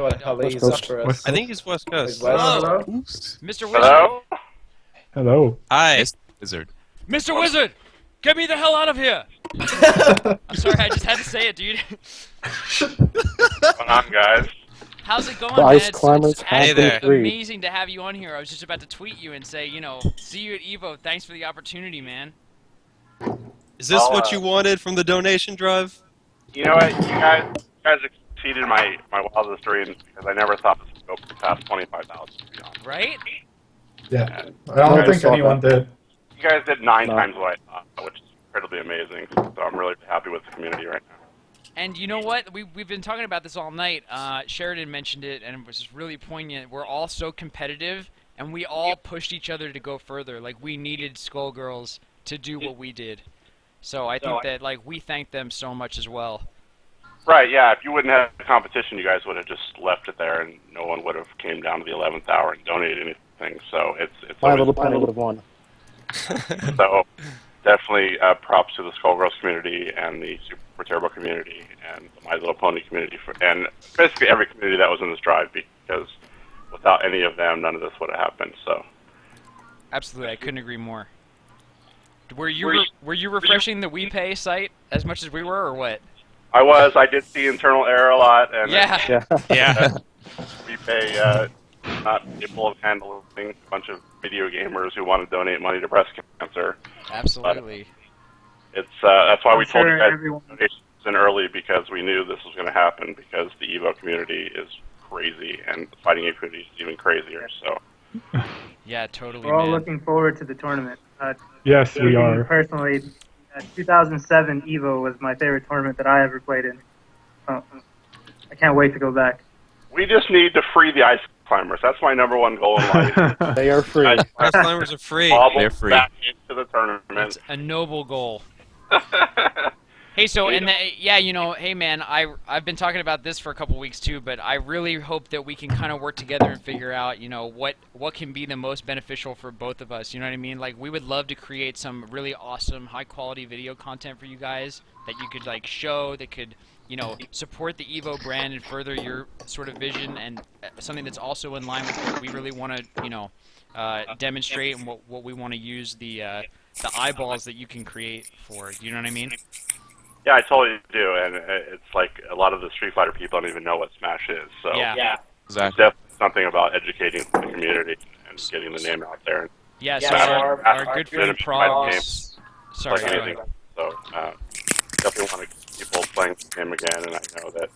what LA West is up Coast. for West us. I think he's West Coast. Like, West Hello. Coast? Mr. Wizard. Hello? Hello. Hi. Mr. Wizard. Mr. Wizard! Get me the hell out of here! I'm sorry, I just had to say it, dude. What's going on, guys? How's it going, The man? ice climbers It's Hey actually there. amazing to have you on here. I was just about to tweet you and say, you know, see you at EVO. Thanks for the opportunity, man. Is this Well, what you wanted from the donation drive? You know what? You guys exceeded my wildest dreams because I never thought this would go past 25,000, to be honest. Right? Yeah. And I don't I think saw anyone did. you guys did 9 No. times what I thought, which is incredibly amazing. So I'm really happy with the community right now. And you know what? We've been talking about this all night. Sheridan mentioned it, and it was just really poignant. We're all so competitive, and we all pushed each other to go further. Like, we needed Skullgirls to do what we did. So I think that, like, we thank them so much as well. Right, yeah. If you wouldn't have the competition, you guys would have just left it there, and no one would have came down to the 11th hour and donated anything. So it's My always, Little Pony would have won. so definitely props to the Skullgirls community and the Super Turbo community and the My Little Pony community, and basically every community that was in this drive, because without any of them, none of this would have happened. So Absolutely, I couldn't agree more. Were you refreshing the WePay site as much as we were, or what? I did see internal error a lot, and Yeah. Yeah. we pay not able of handling a bunch of video gamers who want to donate money to breast cancer. Absolutely. It's that's why we I'm told sure you guys everyone- donations in early, because we knew this was going to happen, because the Evo community is crazy and the fighting game community is even crazier. So Yeah, totally, We're all man. looking forward to the tournament. Yes, we Me are. Personally, 2007 EVO was my favorite tournament that I ever played in. I can't wait to go back. we just need to free the ice climbers. That's my #1 goal in life. They are free. Ice Ice climbers are free. bobble They're free. back into the tournament. That's a noble goal. Hey, so yeah, you know, hey man, I've been talking about this for a couple weeks too, but I really hope that we can kind of work together and figure out, you know, what can be the most beneficial for both of us. You know what I mean? Like, we would love to create some really awesome, high quality video content for you guys that you could like show, that could, you know, support the Evo brand and further your sort of vision, and something that's also in line with what we really want to, you know, demonstrate, and what we want to use the eyeballs that you can create for. You know what I mean? Yeah, I totally do, and it's like a lot of the Street Fighter people don't even know what Smash is. So Yeah. it's Exactly. definitely something about educating the community and getting the name out there. Yeah, so Smash- our Smash good is friend fighting Progs. games Sorry, like go anything. ahead. So definitely want to get people playing the game again, and I know that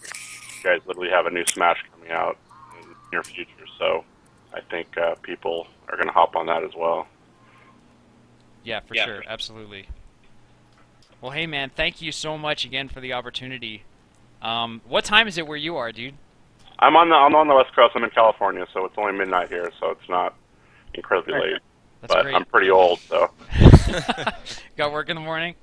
you guys literally have a new Smash coming out in the near future. So I think people are going to hop on that as well. Yeah, for sure, absolutely. Well, hey man, thank you so much again for the opportunity. What time is it where you are, dude? I'm on the West Coast. I'm in California, so it's only midnight here, so it's not incredibly late. That's But great. I'm pretty old, so Got work in the morning?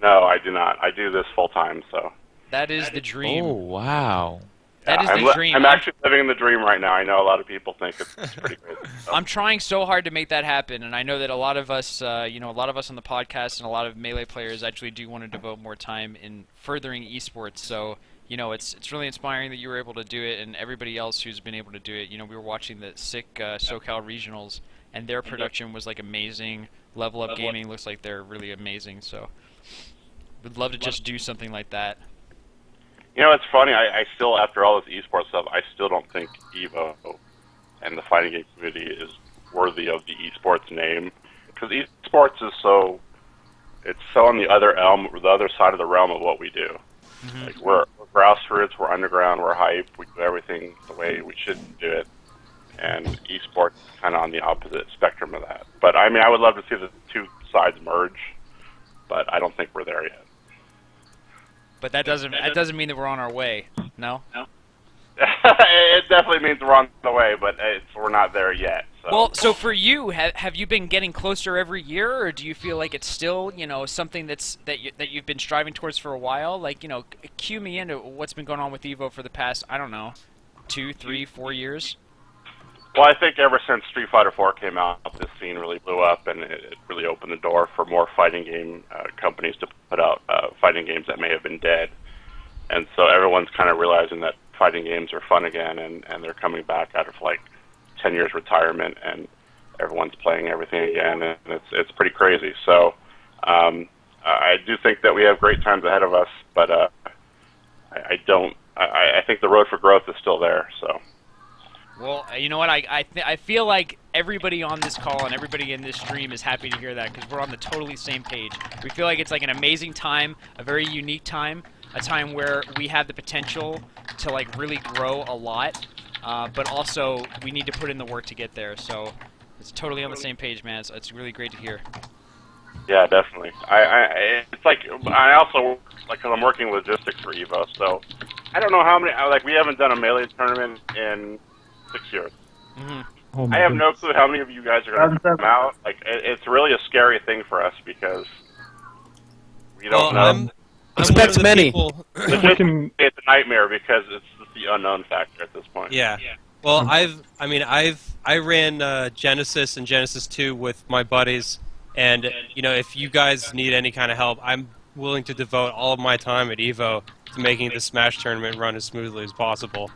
no, I do not. I do this full time, so That is the dream. Oh, wow. That is I'm the dream. I'm actually living the dream right now. I know a lot of people think it's pretty crazy. So. I'm trying so hard to make that happen, and I know that a lot of us, you know, a lot of us on the podcast and a lot of Melee players actually do want to devote more time in furthering esports. So, you know, it's really inspiring that you were able to do it, and everybody else who's been able to do it. You know, we were watching the sick SoCal regionals, and their production was like amazing. Level Up Gaming looks like they're really amazing. So, would love to just do something like that. You know, it's funny. I still, after all this esports stuff, I still don't think Evo and the fighting game community is worthy of the esports name, because esports is it's so on the other side of the realm of what we do. Mm-hmm. Like we're grassroots, we're underground, we're hype, we do everything the way we should do it, and esports is kind of on the opposite spectrum of that. But I mean, I would love to see the two sides merge, but I don't think we're there yet. But that doesn't mean that we're on our way. No. It definitely means we're on the way, but we're not there yet. So. Well, so for you, have you been getting closer every year, or do you feel like it's still, you know, something that you've been striving towards for a while? Like, you know, cue me into what's been going on with Evo for the past, I don't know, 2, 3, 4 years. Well, I think ever since Street Fighter 4 came out, this scene really blew up, and it really opened the door for more fighting game companies to put out fighting games that may have been dead. And so everyone's kind of realizing that fighting games are fun again, and they're coming back out of like 10 years retirement, and everyone's playing everything again, and it's pretty crazy. So I do think that we have great times ahead of us, but I think the road for growth is still there. So. Well, you know what? I feel like everybody on this call and everybody in this stream is happy to hear that because we're on the totally same page. We feel like it's like an amazing time, a very unique time, a time where we have the potential to like really grow a lot, but also we need to put in the work to get there. So it's totally on the same page, man. It's really great to hear. Yeah, definitely. It's like I also like because I'm working logistics for Evo, so I don't know how many. Like we haven't done a Melee tournament in 6 years. Mm-hmm. Oh I have no clue how many of you guys are going to come 2007. out. Like it's really a scary thing for us because we don't know. I'm Expect one of the many. people- Freaking- It's a nightmare because it's the unknown factor at this point. Yeah. Well, I ran Genesis and Genesis 2 with my buddies, and if you guys need any kind of help, I'm willing to devote all of my time at Evo to making the Smash tournament run as smoothly as possible.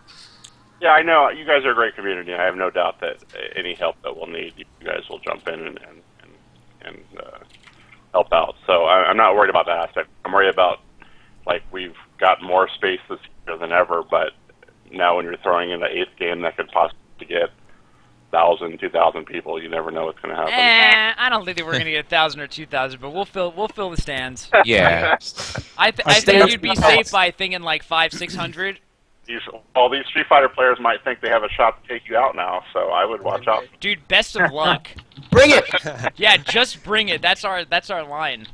Yeah, I know. You guys are a great community. I have no doubt that any help that we'll need, you guys will jump in and help out. So I'm not worried about that aspect. I'm worried about, like, we've got more space this year than ever, but now when you're throwing in the 8th game that could possibly get 1,000, 2,000 people, you never know what's going to happen. I don't think that we're gonna get 1,000 or 2,000, but we'll fill the stands. Yeah. I think you'd be safe by thinking like 500-600. All these Street Fighter players might think they have a shot to take you out now, so I would watch out. Dude, best of luck. Bring it! Yeah, just bring it. That's our line.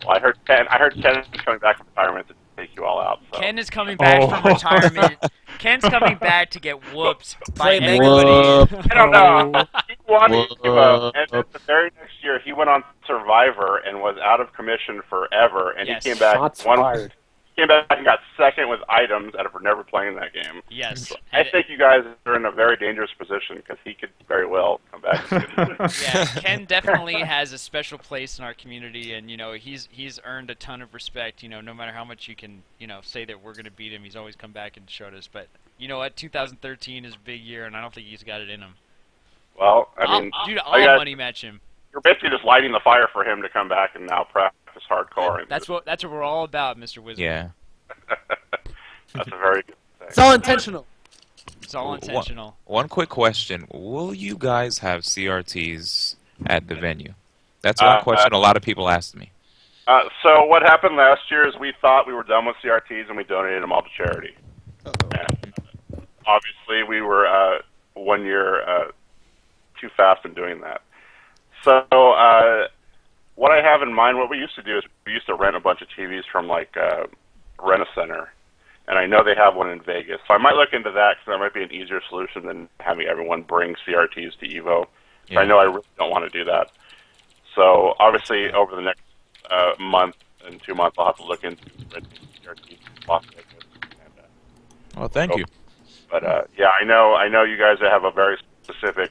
Well, I heard Ken is coming back from retirement to take you all out. So. Ken is coming back from retirement. Ken's coming back to get whooped by Play everybody. I don't know. He won Whoop. Evo, and then the very next year he went on Survivor and was out of commission forever, and Yes. he came back. Shots fired. Came back and got second with items out of never playing that game. Yes. I think you guys are in a very dangerous position because he could very well come back. Yeah, Ken definitely has a special place in our community, and he's earned a ton of respect. No matter how much you can say that we're gonna beat him, he's always come back and showed us. But you know what? 2013 is a big year, and I don't think he's got it in him. Well, I mean, I'll money match him. you're basically just lighting the fire for him to come back and now practice hardcore. That's what we're all about, Mr. Wizard. Yeah. That's a very good thing. It's all intentional. It's all intentional. One quick question. Will you guys have CRTs at the venue? That's one question a lot of people asked me. So what happened last year is we thought we were done with CRTs and we donated them all to charity. And obviously we were 1 year too fast in doing that. So what I have in mind, what we used to do is we used to rent a bunch of TVs from like Rent-A-Center, and I know they have one in Vegas. So I might look into that because that might be an easier solution than having everyone bring CRTs to Evo. Yeah. I know I really don't want to do that. So obviously over the next month and 2 months, I'll have to look into renting CRTs in Las Vegas. And, Well, thank you. But yeah, I know you guys have a very specific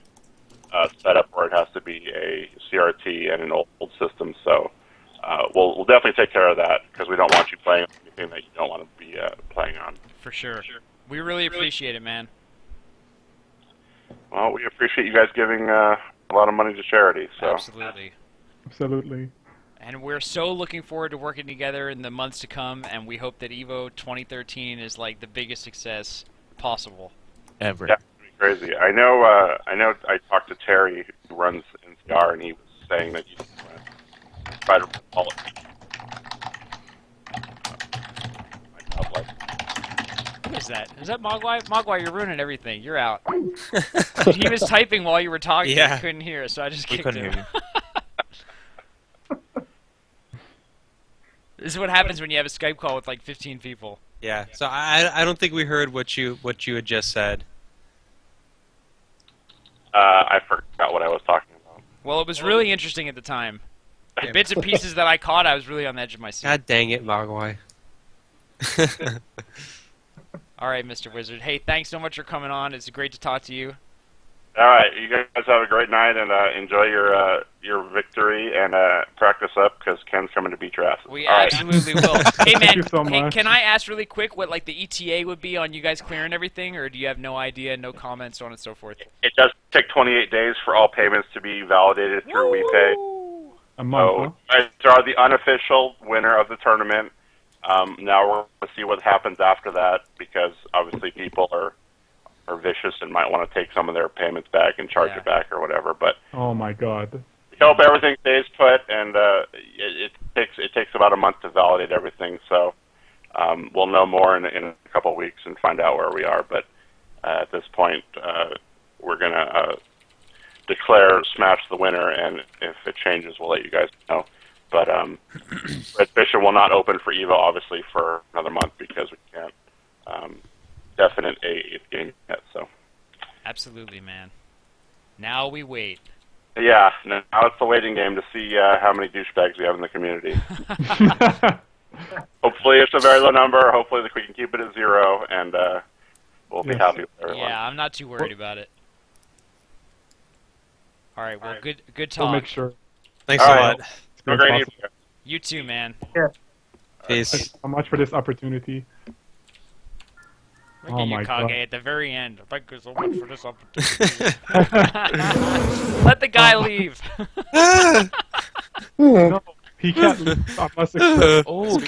setup where it has to be a CRT and an old system. So we'll definitely take care of that because we don't want you playing on anything that you don't want to be playing on. For sure. We really appreciate it, man. Well, we appreciate you guys giving a lot of money to charity. So Absolutely. Absolutely. And we're so looking forward to working together in the months to come, and we hope that Evo 2013 is like the biggest success possible. Ever. yeah, it's gonna be crazy. I know. I talked to Terry who runs NCR, and he was saying that you try to follow. Who is that? Is that Mogwai? Mogwai, you're ruining everything. You're out. He was typing while you were talking. Yeah. I couldn't hear, so I just We kicked couldn't him. hear you. This is what happens when you have a Skype call with like 15 people. Yeah. So I don't think we heard what you had just said. I forgot what I was talking about. Well, it was really interesting at the time. The bits and pieces that I caught, I was really on the edge of my seat. God dang it, Mogwai. All right, Mr. Wizard. Hey, thanks so much for coming on. It's great to talk to you. All right, you guys have a great night and enjoy your victory and practice up because Ken's coming to beat your asses. We All right. absolutely will. Hey man, Thank you so hey, much. can I ask really quick what like the ETA would be on you guys clearing everything, or do you have no idea, no comments, so on and so forth? It does take 28 days for all payments to be validated through WePay. A month, So you guys are the unofficial winner of the tournament. Now we're going to see what happens after that because obviously people are vicious and might want to take some of their payments back and charge it back or whatever. But huh? Oh my God. we hope everything stays put, and it takes about a month to validate everything. So we'll know more in a couple of weeks and find out where we are. But at this point, we're going to declare Smash the winner, and if it changes, we'll let you guys know. But Red Bishop will not open for EVO, obviously, for another month because we can't definite a game yet. So Absolutely, man. Now we wait. yeah, now it's the waiting game to see how many douchebags we have in the community. Hopefully it's a very low number. Hopefully we can keep it at 0, and we'll be happy with everyone. Yeah, I'm not too worried about it. All right, well, good We'll talk. make sure. Thanks All a right. lot. Have a great evening. You too, man. Peace. Thank you so much for this opportunity. Look Oh at you, my Kage, God. at the very end. Thank you so much for this opportunity. Let the guy leave. No, he can't leave unless it's Oh,